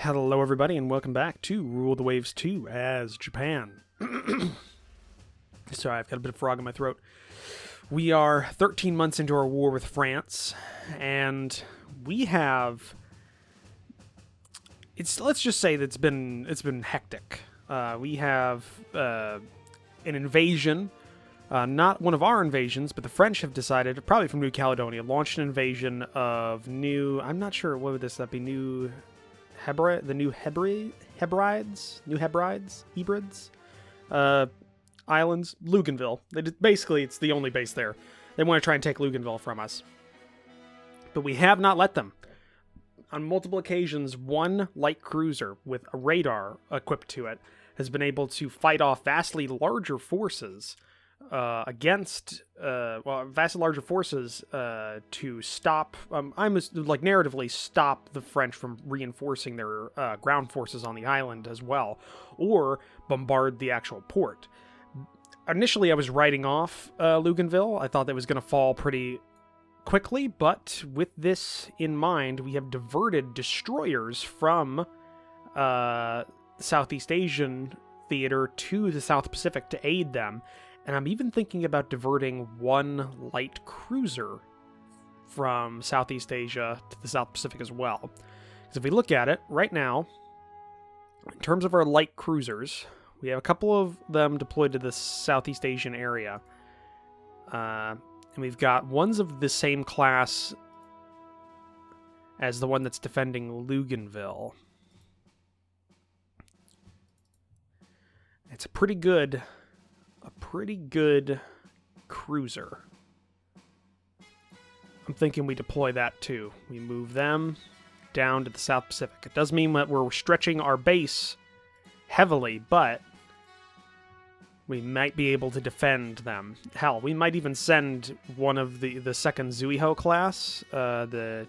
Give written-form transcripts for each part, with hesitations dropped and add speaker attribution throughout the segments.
Speaker 1: Hello everybody and welcome back to Rule the Waves 2 as Japan. Sorry, I've got a bit of frog in my throat. We are 13 months into our war with France, and we have... let's just say that it's been hectic. We have an invasion, not one of our invasions, but the French have decided, probably from New Caledonia, launched an invasion of new... I'm not sure, what would that be? New Hebrides? Islands? Luganville. Basically, it's the only base there. They want to try and take Luganville from us. But we have not let them. On multiple occasions, one light cruiser with a radar equipped to it has been able to fight off vastly larger forces vastly larger forces to stop, narratively stop the French from reinforcing their ground forces on the island as well, or bombard the actual port. Initially, I was writing off Luganville. I thought that was going to fall pretty quickly, but with this in mind, we have diverted destroyers from the Southeast Asian theater to the South Pacific to aid them. And I'm even thinking about diverting one light cruiser from Southeast Asia to the South Pacific as well. Because if we look at it, right now, in terms of our light cruisers, we have a couple of them deployed to the Southeast Asian area. And we've got ones of the same class as the one that's defending Luganville. It's a pretty good cruiser. I'm thinking we deploy that too. We move them down to the South Pacific. It does mean that we're stretching our base heavily, but we might be able to defend them. Hell, we might even send one of the second Zuiho class, the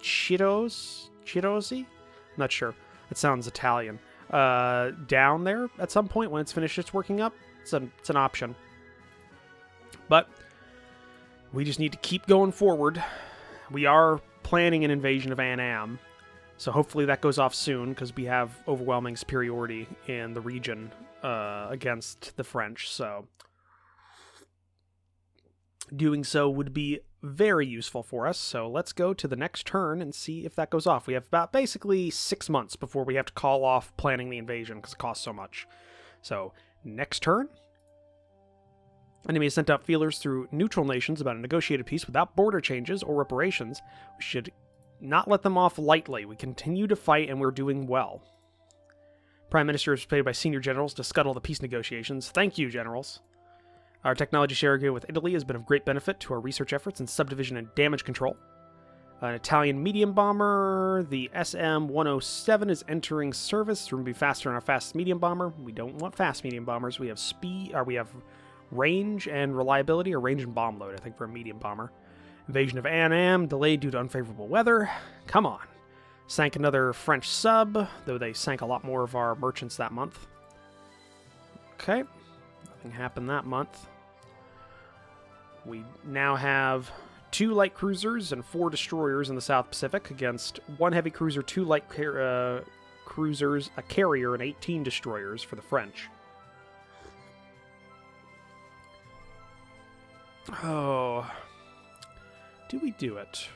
Speaker 1: Chirosi? I'm not sure. It sounds Italian. Down there at some point when it's finished its working up. It's an option. But we just need to keep going forward. We are planning an invasion of Annam, so hopefully that goes off soon, because we have overwhelming superiority in the region against the French, so doing so would be very useful for us. So let's go to the next turn and see if that goes off. We have about basically 6 months before we have to call off planning the invasion because it costs so much. So next turn, enemy has sent out feelers through neutral nations about a negotiated peace without border changes or reparations. We should not let them off lightly. We continue to fight and we're doing well. Prime Minister is paid by senior generals to scuttle the peace negotiations. Thank you, generals. Our technology share agreement with Italy has been of great benefit to our research efforts in subdivision and damage control. An Italian medium bomber, the SM-107, is entering service. It's going to be faster than our fast medium bomber. We don't want fast medium bombers. We have speed, or we have range and reliability, or range and bomb load, I think, for a medium bomber. Invasion of Annam, delayed due to unfavorable weather. Come on. Sank another French sub, though they sank a lot more of our merchants that month. Okay. Nothing happened that month. We now have 2 light cruisers and 4 destroyers in the South Pacific against 1 heavy cruiser, 2 light cruisers, a carrier, and 18 destroyers for the French. Oh. Do we do it?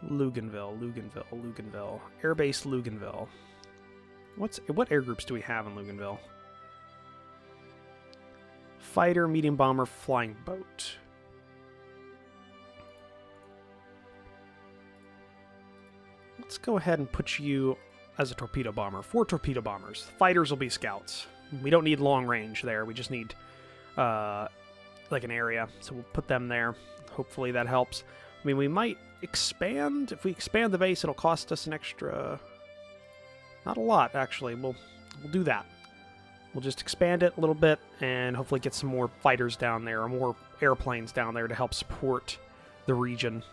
Speaker 1: Luganville. Airbase Luganville. What air groups do we have in Luganville? Fighter, medium bomber, flying boat. Let's go ahead and put you as a torpedo bomber. 4 torpedo bombers. Fighters will be scouts. We don't need long range there. We just need like an area. So we'll put them there. Hopefully that helps. I mean, we might expand. If we expand the base, it'll cost us an extra... Not a lot, actually. We'll do that. We'll just expand it a little bit and hopefully get some more fighters down there, or more airplanes down there to help support the region.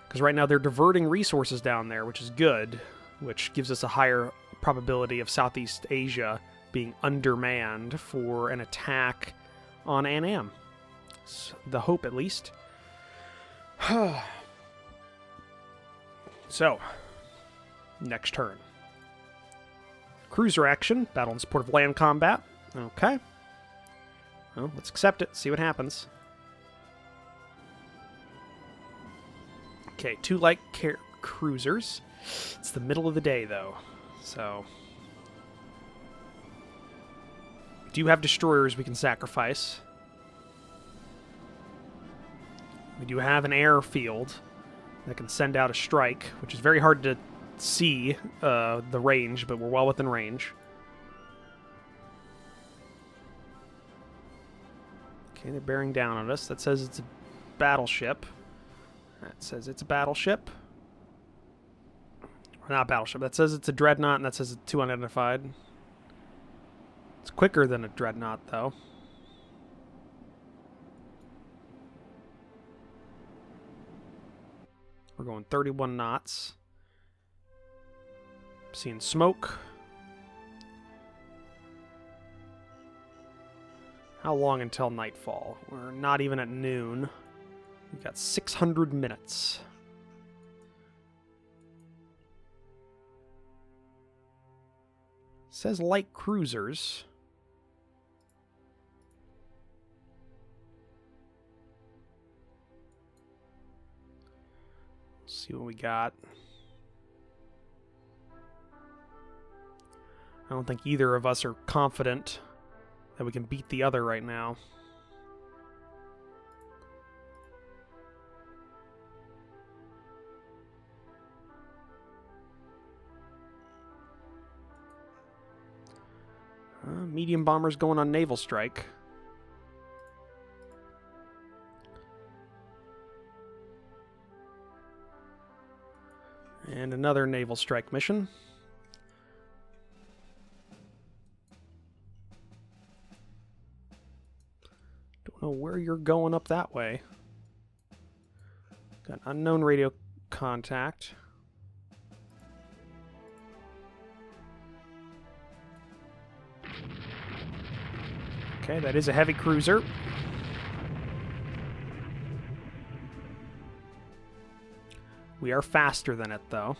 Speaker 1: Because right now they're diverting resources down there, which is good, which gives us a higher probability of Southeast Asia being undermanned for an attack on Annam. It's the hope, at least. So, next turn. Cruiser action, battle in support of land combat. Okay. Well, let's accept it, see what happens. Okay, 2 light cruisers. It's the middle of the day, though, so... We do have destroyers we can sacrifice. We do have an airfield that can send out a strike, which is very hard to see the range, but we're well within range. Okay, they're bearing down on us. That says it's a battleship. That says it's a battleship. Or not a battleship. That says it's a dreadnought, and that says it's 2 unidentified. It's quicker than a dreadnought, though. We're going 31 knots. Seeing smoke. How long until nightfall? We're not even at noon. We've got 600 minutes. It says light cruisers. Let's see what we got. I don't think either of us are confident that we can beat the other right now. Medium bombers going on naval strike. And another naval strike mission. Don't know where you're going up that way. Got unknown radio contact. Okay, that is a heavy cruiser. We are faster than it, though.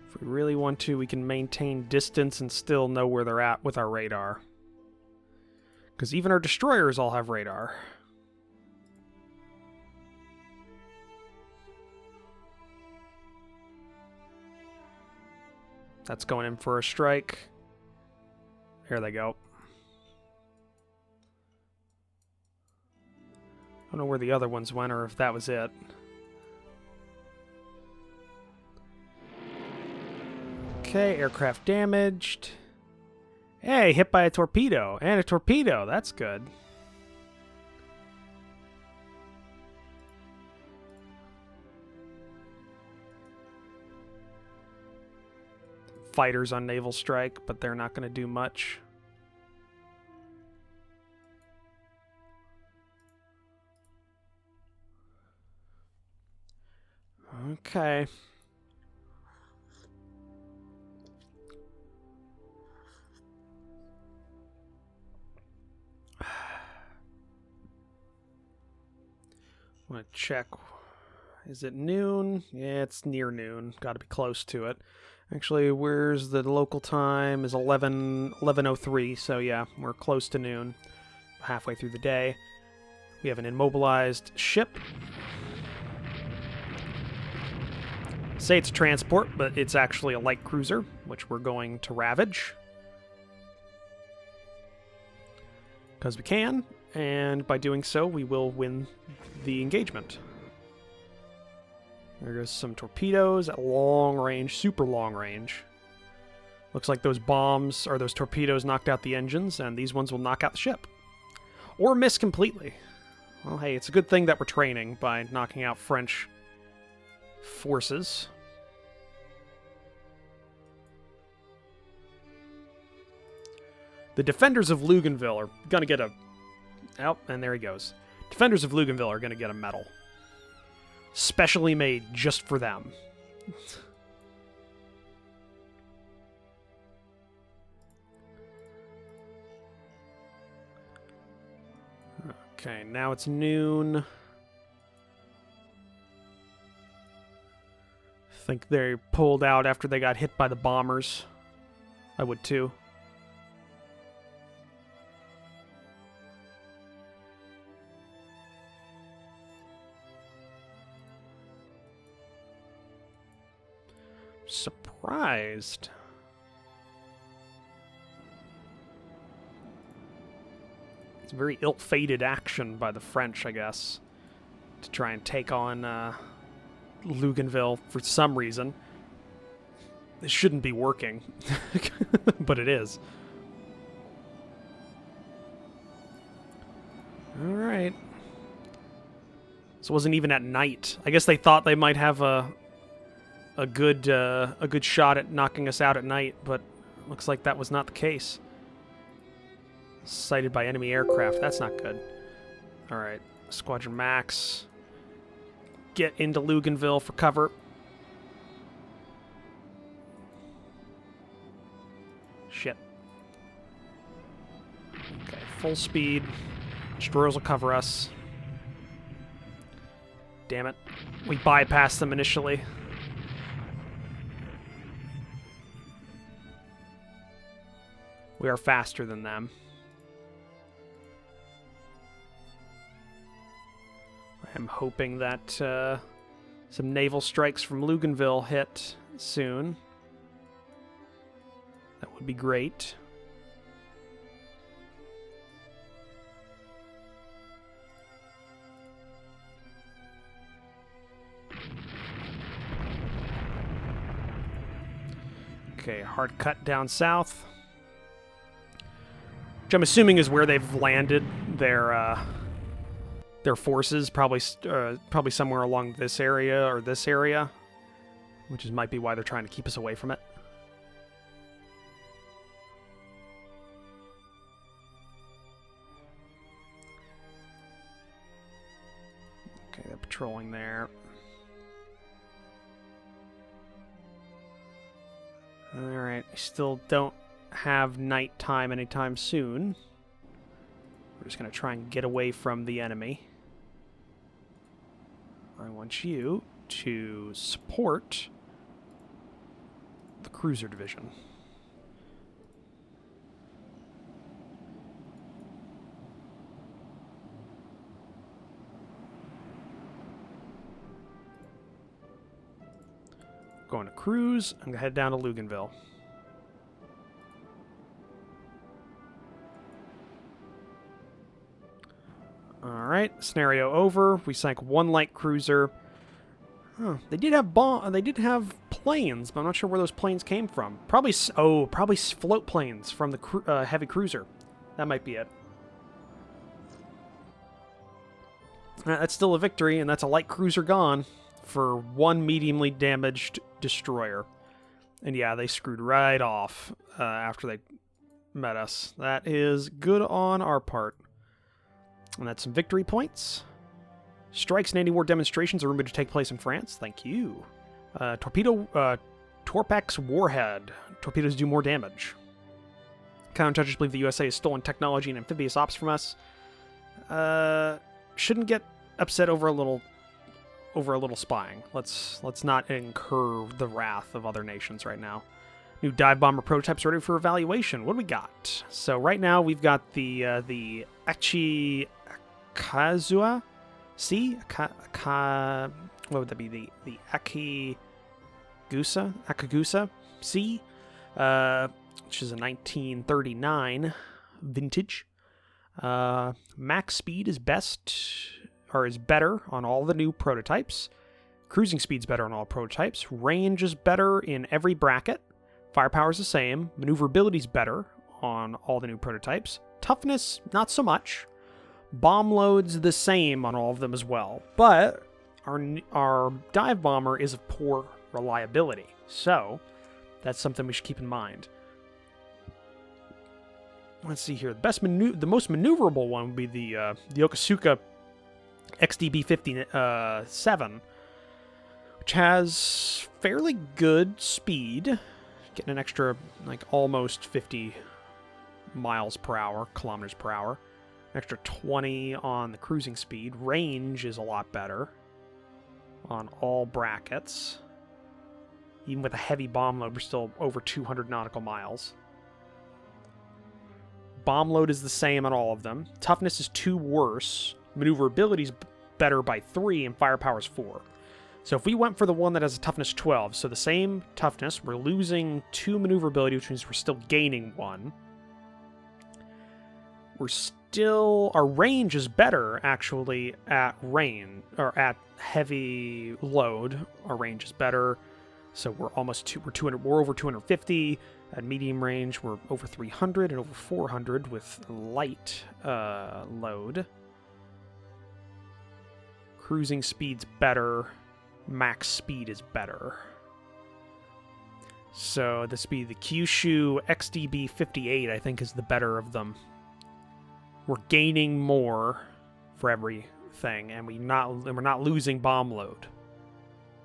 Speaker 1: If we really want to, we can maintain distance and still know where they're at with our radar. Because even our destroyers all have radar. That's going in for a strike. Here they go. I don't know where the other ones went or if that was it. Okay, aircraft damaged. Hey, hit by a torpedo. And a torpedo. That's good. Fighters on naval strike, but they're not going to do much. Okay. I want to check. Is it noon? Yeah, it's near noon. Got to be close to it. Actually, where's the local time? Is 11:03. So yeah, we're close to noon. Halfway through the day. We have an immobilized ship. Say it's a transport, but it's actually a light cruiser, which we're going to ravage. Because we can, and by doing so, we will win the engagement. There goes some torpedoes at long range, super long range. Looks like those bombs, or those torpedoes, knocked out the engines, and these ones will knock out the ship. Or miss completely. Well, hey, it's a good thing that we're training by knocking out French forces. The defenders of Luganville are going to get a... Oh, and there he goes. Defenders of Luganville are going to get a medal. Specially made just for them. Okay, now it's noon. I think they pulled out after they got hit by the bombers. I would too. Surprised. It's a very ill-fated action by the French, I guess, to try and take on Luganville for some reason. It shouldn't be working, but it is. All right. This wasn't even at night. I guess they thought they might have a good shot at knocking us out at night, but looks like that was not the case. Sighted by enemy aircraft. That's not good. All right, Squadron Max. Get into Luganville for cover. Shit. Okay, full speed. Destroyers will cover us. Damn it. We bypassed them initially. We are faster than them. I'm hoping that some naval strikes from Luganville hit soon. That would be great. Okay, hard cut down south. Which I'm assuming is where they've landed their forces, probably somewhere along this area or this area, which might be why they're trying to keep us away from it. Okay, they're patrolling there. Alright, we still don't have nighttime anytime soon. We're just going to try and get away from the enemy. I want you to support the cruiser division. Going to cruise. I'm going to head down to Luganville. Alright, scenario over. We sank one light cruiser. Huh. They did have planes, but I'm not sure where those planes came from. Probably float planes from the heavy cruiser. That might be it. That's still a victory, and that's a light cruiser gone for one mediumly damaged destroyer. And yeah, they screwed right off after they met us. That is good on our part. And that's some victory points. Strikes and anti-war demonstrations are rumored to take place in France. Thank you. Torpex Warhead. Torpedoes do more damage. Counterintelligence believe the USA has stolen technology and amphibious ops from us. Shouldn't get upset over a little spying. Let's not incur the wrath of other nations right now. New dive bomber prototypes ready for evaluation. What do we got? So right now we've got the Akikazua C. What would that be? The Akigusa C, which is a 1939 vintage. Max speed is better on all the new prototypes. Cruising speed's better on all prototypes. Range is better in every bracket. Firepower is the same. Maneuverability's better on all the new prototypes. Toughness, not so much. Bomb load's the same on all of them as well. But our dive bomber is of poor reliability. So that's something we should keep in mind. Let's see here. The most maneuverable one would be the Yokosuka XDB-57, which has fairly good speed. Getting an extra, like, almost 50 miles per hour, kilometers per hour. Extra 20 on the cruising speed. Range is a lot better on all brackets. Even with a heavy bomb load, we're still over 200 nautical miles. Bomb load is the same on all of them. Toughness is 2 worse. Maneuverability is better by 3, and firepower is 4. So if we went for the one that has a toughness 12, so the same toughness, we're losing 2 maneuverability, which means we're still gaining 1. We're still... Our range is better, actually, at rain, or at heavy load. Our range is better. So we're almost... We're over 250. At medium range, we're over 300 and over 400 with light load. Cruising speed's better. Max speed is better. So this would be the Kyushu XDB 58, I think, is the better of them. We're gaining more for everything, and we're not losing bomb load.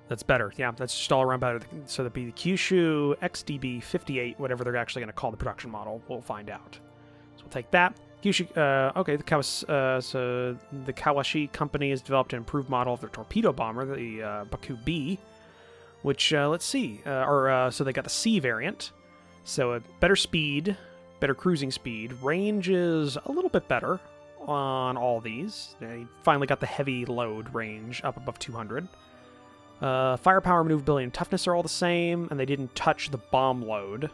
Speaker 1: That's better. Yeah, that's just all around better. So that'd be the Kyushu XDB 58, whatever they're actually going to call the production model. We'll find out. So we'll take that. Kyushu, okay, so the Kawashi company has developed an improved model of their torpedo bomber, the Baku B, which, let's see, so they got the C variant. So a better speed, better cruising speed. Range is a little bit better on all these. They finally got the heavy load range up above 200. Firepower, maneuverability, and toughness are all the same, and they didn't touch the bomb load.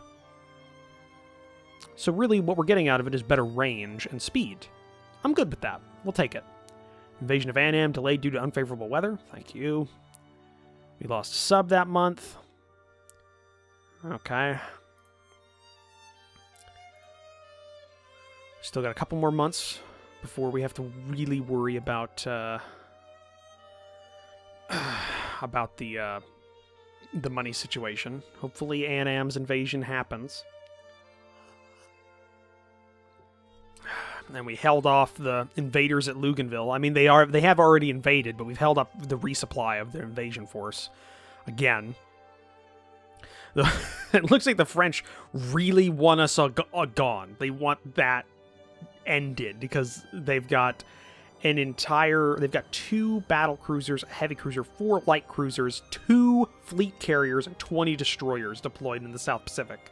Speaker 1: So really what we're getting out of it is better range and speed. I'm good with that. We'll take it. Invasion of Annam delayed due to unfavorable weather. Thank you. We lost a sub that month. Okay. Still got a couple more months before we have to really worry about the money situation. Hopefully Annam's invasion happens. And we held off the invaders at Luganville. I mean, they have already invaded, but we've held up the resupply of their invasion force again. It looks like the French really want us gone. They want that ended because they've got they've got 2 battle cruisers, a heavy cruiser, 4 light cruisers, 2 fleet carriers, and 20 destroyers deployed in the South Pacific.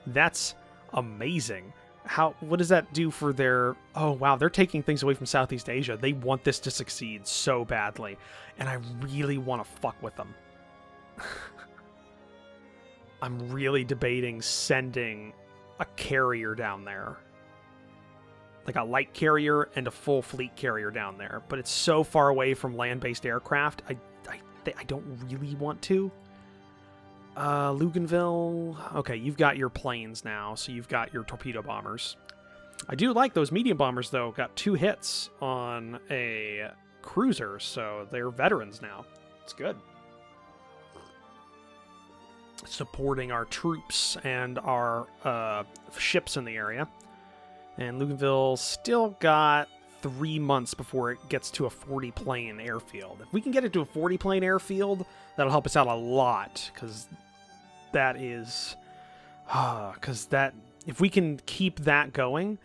Speaker 1: That's amazing. What does that do for their... Oh, wow, they're taking things away from Southeast Asia. They want this to succeed so badly, and I really want to fuck with them. I'm really debating sending a carrier down there. Like a light carrier and a full fleet carrier down there. But it's so far away from land-based aircraft, I don't really want to. Luganville... Okay, you've got your planes now, so you've got your torpedo bombers. I do like those medium bombers, though. Got 2 hits on a cruiser, so they're veterans now. It's good. Supporting our troops and our ships in the area. And Luganville still got 3 months before it gets to a 40-plane airfield. If we can get it to a 40-plane airfield, that'll help us out a lot, because that is... if we can keep that going,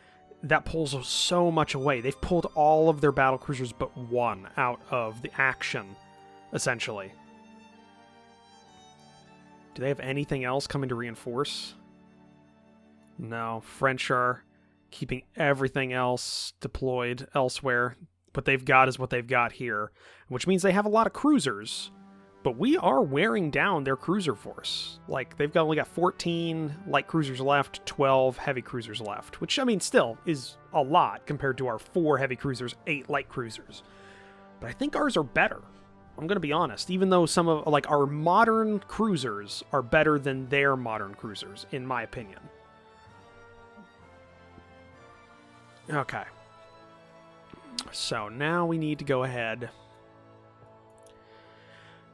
Speaker 1: that pulls so much away. They've pulled all of their battle cruisers but 1 out of the action, essentially. Do they have anything else coming to reinforce? No. French are keeping everything else deployed elsewhere. What they've got is what they've got here, which means they have a lot of cruisers. But we are wearing down their cruiser force. Like, they've only got 14 light cruisers left, 12 heavy cruisers left, which, I mean, still is a lot compared to our 4 heavy cruisers, 8 light cruisers. But I think ours are better. I'm going to be honest, even though some of, like, our modern cruisers are better than their modern cruisers, in my opinion. Okay. So now we need to go ahead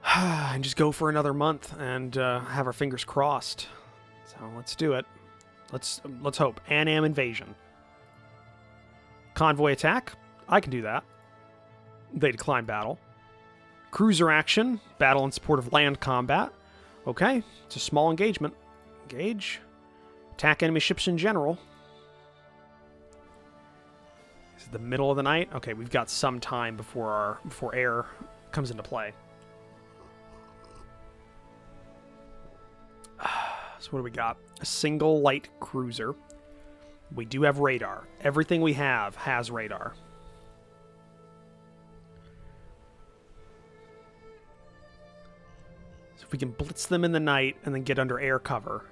Speaker 1: and just go for another month and have our fingers crossed. So let's do it. Let's hope. Annam invasion. Convoy attack. I can do that. They decline battle. Cruiser action. Battle in support of land combat. Okay. It's a small engagement. Engage. Attack enemy ships in general. Is it the middle of the night? Okay, we've got some time before air comes into play. So what do we got? A single light cruiser. We do have radar. Everything we have has radar. So if we can blitz them in the night and then get under air cover,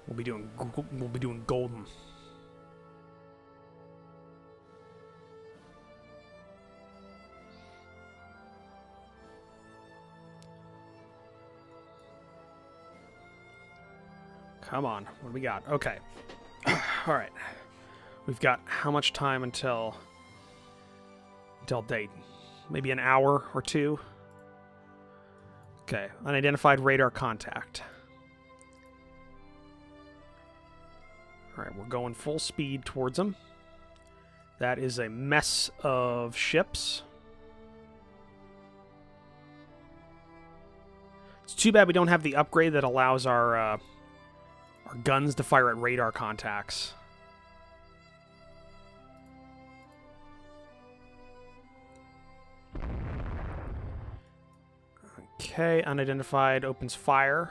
Speaker 1: we'll be doing golden. Come on. What do we got? Okay. All right. We've got how much time until date? Maybe an hour or two? Okay. Unidentified radar contact. All right. We're going full speed towards them. That is a mess of ships. It's too bad we don't have the upgrade that allows our guns to fire at radar contacts. Okay, unidentified opens fire.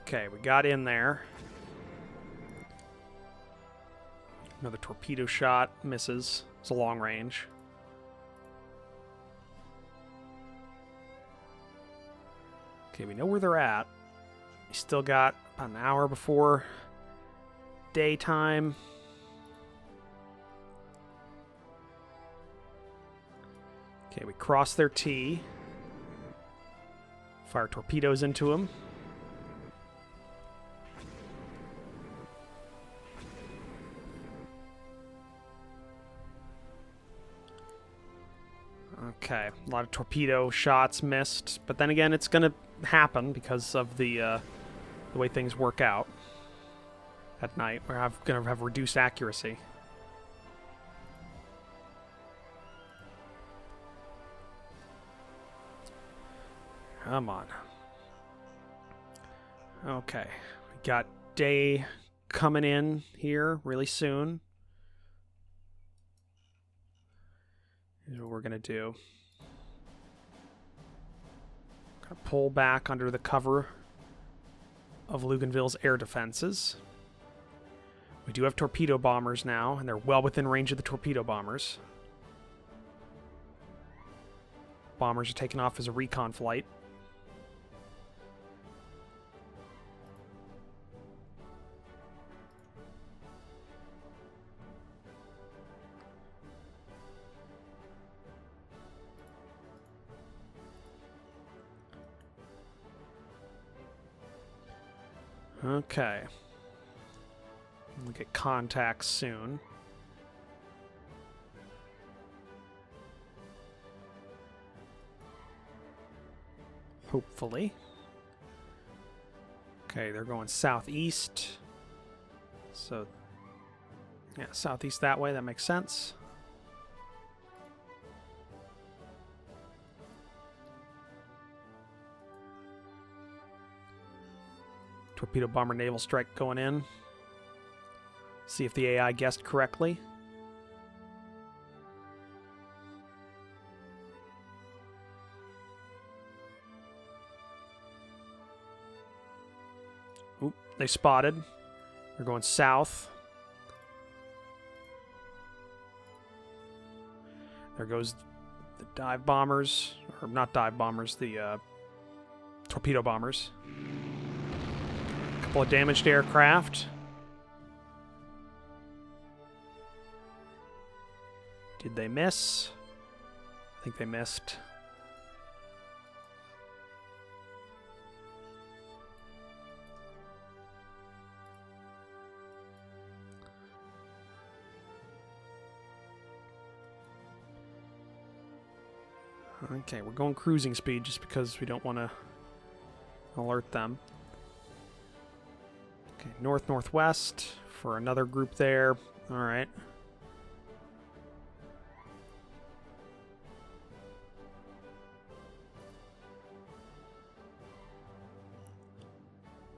Speaker 1: Okay, we got in there. Another torpedo shot. Misses. It's a long range. Okay, we know where they're at. We still got about an hour before daytime. Okay, we cross their T. Fire torpedoes into them. Okay, a lot of torpedo shots missed, but then again, it's going to happen because of the way things work out at night. We're going to have reduced accuracy. Come on. Okay, we got day coming in here really soon. Here's what we're going to do. Gonna pull back under the cover of Luganville's air defenses. We do have torpedo bombers now, and they're well within range of the torpedo bombers. Bombers are taking off as a recon flight. Okay. We'll get contacts soon. Hopefully. Okay, they're going southeast. So, yeah, southeast that way. That makes sense. Torpedo bomber naval strike going in. See if the AI guessed correctly. Oop, they spotted. They're going south. There goes the dive bombers, or not dive bombers, the torpedo bombers. Couple of damaged aircraft. Did they miss? I think they missed. Okay, we're going cruising speed just because we don't want to alert them. Okay, north-northwest for another group there. All right.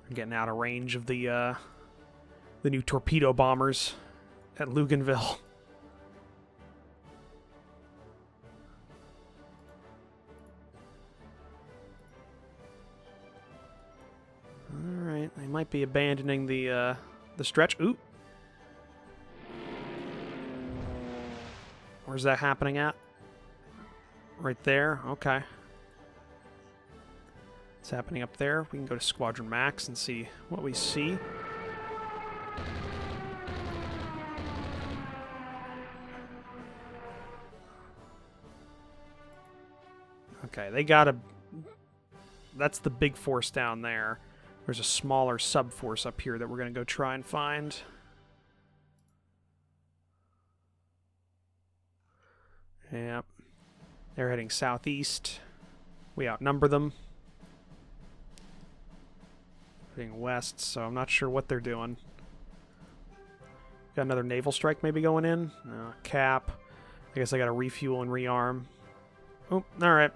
Speaker 1: I'm getting out of range of the new torpedo bombers at Luganville. Alright, they might be abandoning the stretch. Ooh. Where's that happening at? Right there? Okay. It's happening up there. We can go to Squadron Max and see what we see. Okay, they got a... That's the big force down there. There's a smaller sub-force up here that we're going to go try and find. Yep. They're heading southeast. We outnumber them. Heading west, so I'm not sure what they're doing. Got another naval strike maybe going in? Cap. I guess I got to refuel and rearm. Oh, alright.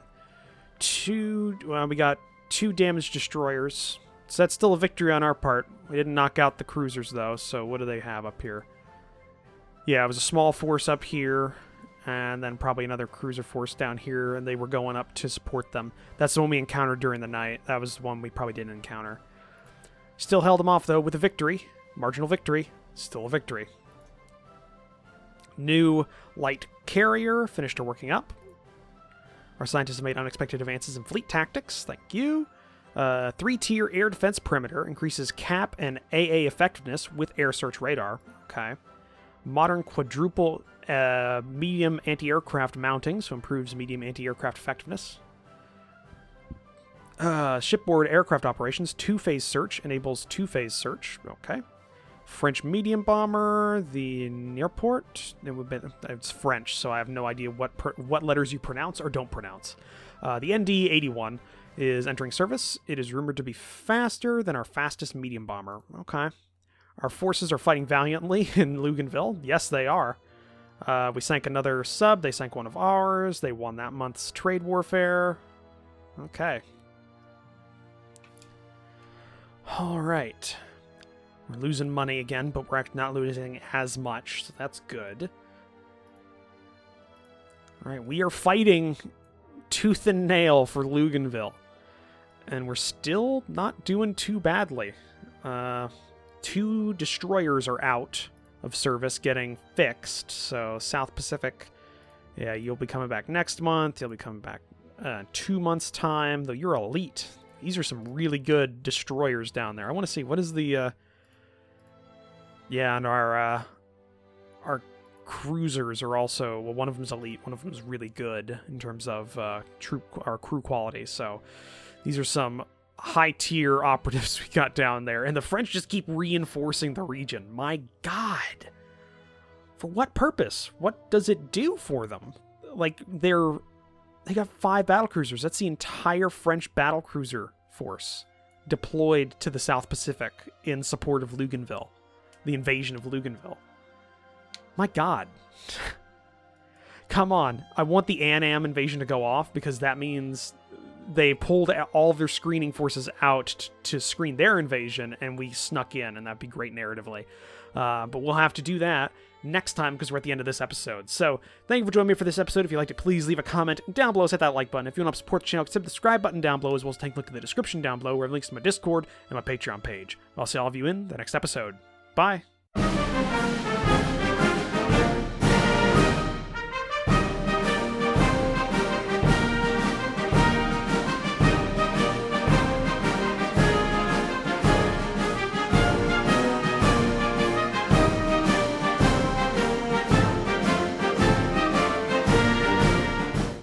Speaker 1: We got 2 damaged destroyers. So that's still a victory on our part. We didn't knock out the cruisers, though, so what do they have up here? Yeah, it was a small force up here, and then probably another cruiser force down here, and they were going up to support them. That's the one we encountered during the night. That was the one we probably didn't encounter. Still held them off, though, with a victory. Marginal victory. Still a victory. New light carrier finished her working up. Our scientists have made unexpected advances in fleet tactics. Thank you. 3-tier air defense perimeter increases cap and AA effectiveness with air search radar. Okay. Modern quadruple medium anti-aircraft mounting, so improves medium anti-aircraft effectiveness. Shipboard aircraft operations, 2-phase search enables 2-phase search. Okay. French medium bomber, the Nearport. It's French, so I have no idea what letters you pronounce or don't pronounce. The ND-81 is entering service. It is rumored to be faster than our fastest medium bomber. Okay. Our forces are fighting valiantly in Luganville. Yes, they are. We sank another sub. They sank one of ours. They won that month's trade warfare. Okay. All right. We're losing money again, but we're not losing as much, so that's good. All right, we are fighting tooth and nail for Luganville, and we're still not doing too badly. 2 destroyers are out of service getting fixed, so South Pacific, yeah, you'll be coming back next month. You'll be coming back 2 months' time, though you're elite. These are some really good destroyers down there. I want to see, what is the... Yeah, and our cruisers are also... Well, one of them is elite. One of them is really good in terms of our crew quality. So these are some high-tier operatives we got down there. And the French just keep reinforcing the region. My God. For what purpose? What does it do for them? Like, they got 5 battlecruisers. That's the entire French battlecruiser force deployed to the South Pacific in support of Luganville. The invasion of Luganville. My God. Come on. I want the Annam invasion to go off because that means they pulled all of their screening forces out to screen their invasion and we snuck in, and that'd be great narratively. But we'll have to do that next time because we're at the end of this episode. So thank you for joining me for this episode. If you liked it, please leave a comment down below. Hit that like button. If you want to support the channel, hit the subscribe button down below, as well as take a look in the description down below where I have links to my Discord and my Patreon page. I'll see all of you in the next episode. Bye.